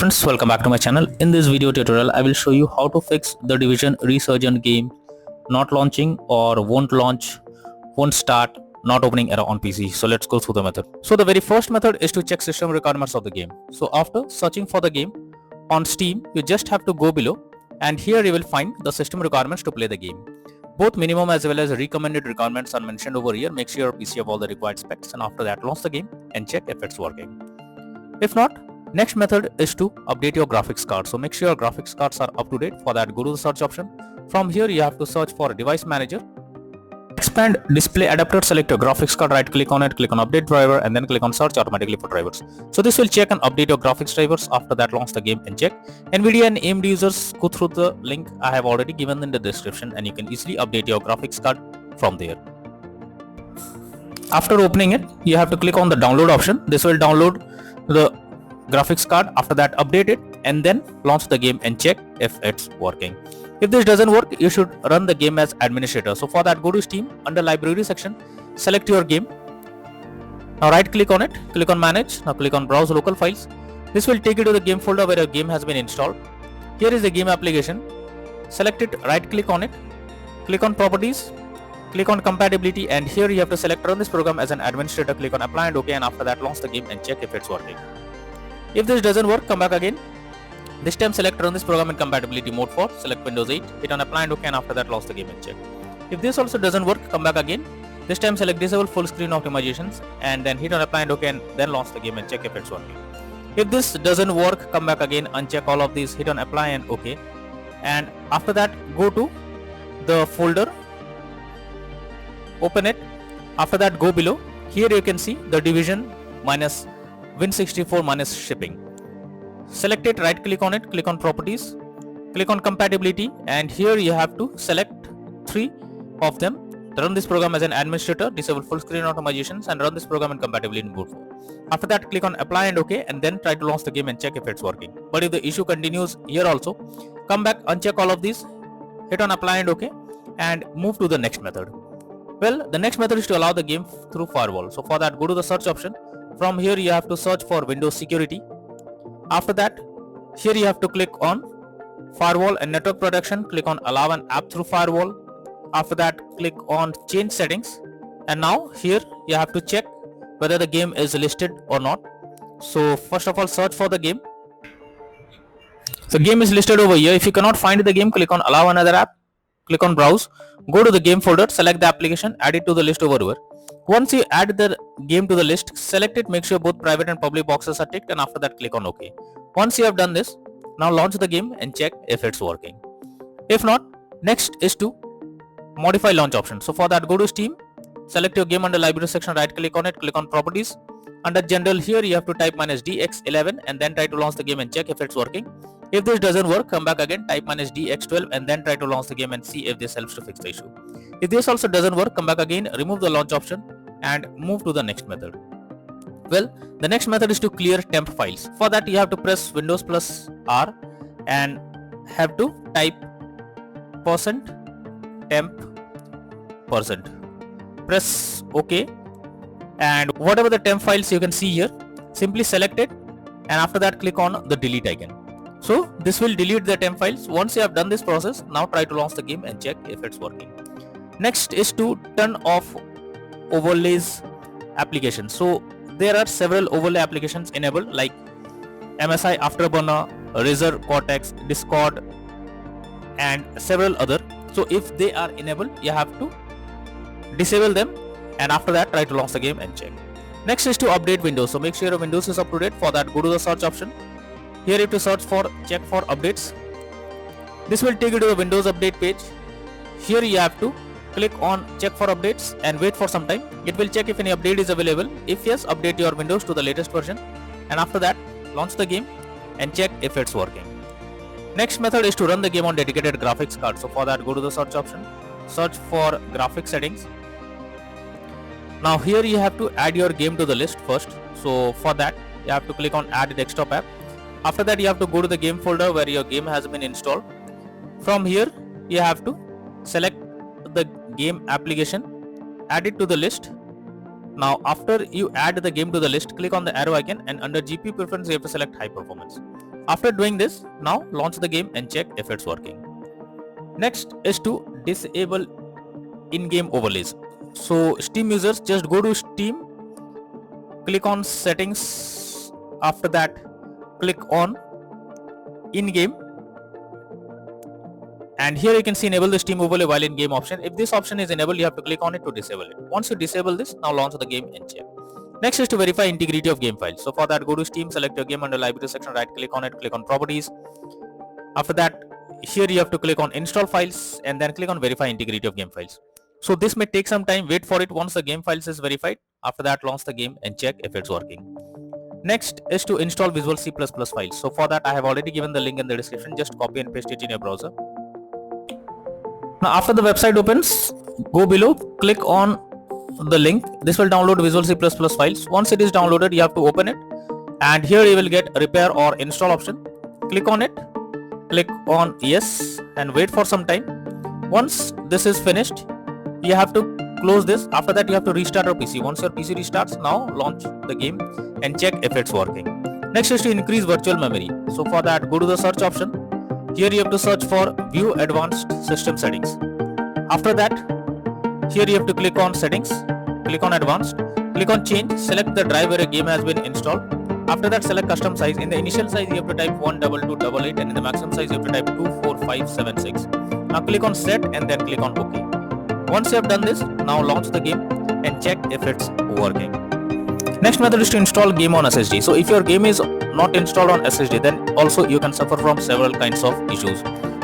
friends, welcome back to my channel. In this video tutorial, I will show you how to fix the Division Resurgence game not launching or won't launch, won't start, not opening error on PC. So let's go through the method. So the very first method is to check system requirements of the game. So after searching for the game on Steam, you just have to go below and here you will find the system requirements to play the game. Both minimum as well as recommended requirements are mentioned over here. Make sure your PC have all the required specs, and after that launch the game and check if it's working. If not, next method is to update your graphics card. So make sure your graphics cards are up to date. For that, go to the search option. From here you have to search for device manager. Expand display adapter, select your graphics card, right click on it, click on update driver and then click on search automatically for drivers. So this will check and update your graphics drivers. After that, launch the game and check. NVIDIA and AMD users, go through the link I have already given in the description and you can easily update your graphics card from there. After opening it, you have to click on the download option. This will download the graphics card. After that, update it and then launch the game and check if it's working. If this doesn't work, you should run the game as administrator. So for that, go to Steam, under library section, select your game. Now right click on it, click on manage. Now click on browse local files. This will take you to the game folder where your game has been installed. Here is the game application. Select it, right click on it, click on properties, click on compatibility, and here you have to select run this program as an administrator. Click on apply and OK, and after that launch the game and check if it's working. If this doesn't work, come back again. This time select run this program in compatibility mode 4, select Windows 8, hit on apply and OK, and after that launch the game and check. If this also doesn't work, come back again. This time select disable full screen optimizations and then hit on apply and OK, and then launch the game and check if it's working. If this doesn't work, come back again, uncheck all of these, hit on apply and OK, and after that go to the folder, open it. After that, go below. Here you can see the Division minus Win64 minus shipping. Select it, right click on it, click on properties, click on compatibility, and here you have to select 3 of them. Run this program as an administrator, disable full screen optimizations, and run this program in compatibility mode 4. After that, click on apply and OK, and then try to launch the game and check if it's working. But if the issue continues here also, come back, uncheck all of these, hit on apply and OK, and move to the next method. Well, the next method is to allow the game through Firewall. So for that, go to the search option. From here you have to search for Windows security. After that, here you have to click on Firewall and network protection, click on allow an app through Firewall. After that, click on change settings, and now here you have to check whether the game is listed or not. So first of all, search for the game. The game is listed over here. If you cannot find the game, click on allow another app, click on browse, go to the game folder, select the application, add it to the list over here. Once you add the game to the list, select it, make sure both private and public boxes are ticked, and after that click on OK. Once you have done this, now launch the game and check if it's working. If not, next is to modify launch option. So for that, go to Steam, select your game under library section, right click on it, click on properties. Under general, here you have to type -DX11 and then try to launch the game and check if it's working. If this doesn't work, come back again, type -DX12 and then try to launch the game and see if this helps to fix the issue. If this also doesn't work, come back again, remove the launch option and move to the next method. Well, the next method is to clear temp files. For that, you have to press Windows plus R and have to type %temp%. Press OK, and whatever the temp files you can see here, simply select it and after that click on the delete icon. So this will delete the temp files. Once you have done this process, now try to launch the game and check if it's working. Next is to turn off overlays applications. So there are several overlay applications enabled like MSI Afterburner, Razer Cortex, Discord, and several other. So if they are enabled, you have to disable them and after that try to launch the game and check. Next is to update Windows. So make sure your Windows is up to date. For that, go to the search option. Here you have to search for check for updates. This will take you to the Windows update page. Here you have to click on check for updates and wait for some time. It will check if any update is available. If yes, update your Windows to the latest version and after that launch the game and check if it's working. Next method is to run the game on dedicated graphics card. So for that, go to the search option, search for graphics settings. Now here you have to add your game to the list first. So for that, you have to click on add desktop app. After that, you have to go to the game folder where your game has been installed. From here, you have to select the game application, add it to the list. Now after you add the game to the list, click on the arrow icon and under GPU preference you have to select high performance. After doing this, now launch the game and check if it's working. Next is to disable in-game overlays. So Steam users, just go to Steam, click on settings, after that click on in-game, and here you can see enable the Steam overlay while in game option. If this option is enabled, you have to click on it to disable it. Once you disable this, now launch the game and check. Next is to verify integrity of game files. So for that, go to Steam, select your game under library section, right click on it, click on properties. After that, here you have to click on install files and then click on verify integrity of game files. So this may take some time, wait for it. Once the game files is verified, after that launch the game and check if it's working. Next is to install Visual C++ files. So for that, I have already given the link in the description, just copy and paste it in your browser. Now after the website opens, go below, click on the link. This will download Visual C++ files. Once it is downloaded, you have to open it, and here you will get repair or install option. Click on it, click on yes and wait for some time. Once this is finished, you have to close this. After that, you have to restart your PC. Once your PC restarts, now launch the game and check if it's working. Next is to increase virtual memory. So for that, go to the search option. Here you have to search for view advanced system settings. After that, here you have to click on settings, click on advanced, click on change, select the drive where a game has been installed. After that, select custom size. In the initial size, you have to type 12288, and in the maximum size, you have to type 24576. Now click on set and then click on OK. Once you have done this, now launch the game and check if it's working. Next method is to install game on SSD. So if your game is not installed on SSD, then also you can suffer from several kinds of issues.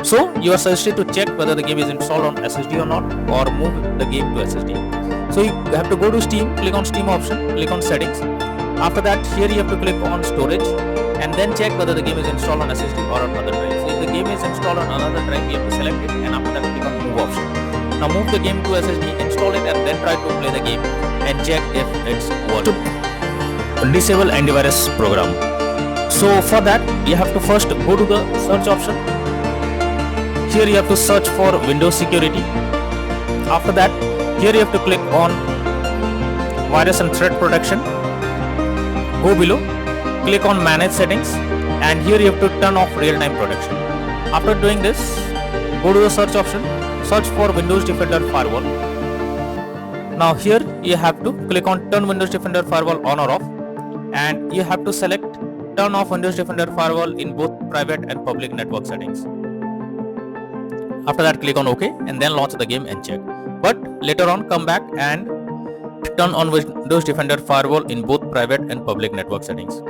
So you are suggested to check whether the game is installed on SSD or not, or move the game to SSD. So you have to go to Steam, click on Steam option, click on settings. After that, here you have to click on storage and then check whether the game is installed on SSD or on other drive. So if the game is installed on another drive, you have to select it, and after that click on move option. Now move the game to SSD, install it, and then try to play the game and check if it's working. Disable antivirus program. So for that, you have to first go to the search option. Here you have to search for Windows security. After that, here you have to click on virus and threat protection. Go below, click on manage settings, and here you have to turn off real-time protection. After doing this, go to the search option, search for Windows Defender Firewall. Now here you have to click on turn Windows Defender Firewall on or off, and you have to select turn off Windows Defender Firewall in both private and public network settings. After that, click on OK and then launch the game and check. But later on, come back and turn on Windows Defender Firewall in both private and public network settings.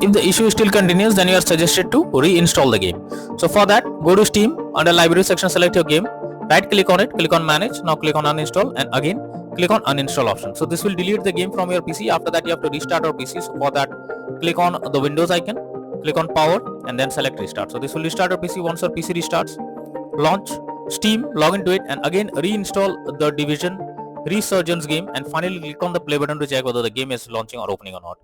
If the issue still continues, then you are suggested to reinstall the game. So for that, go to Steam, under library section, select your game, right click on it, click on manage, now click on uninstall, and again click on uninstall option. So this will delete the game from your PC. After that, you have to restart your PC. So for that, click on the Windows icon, click on power, and then select restart. So this will restart your PC. Once your PC restarts, launch Steam, log into it, and again reinstall the Division Resurgence game, and finally click on the play button to check whether the game is launching or opening or not.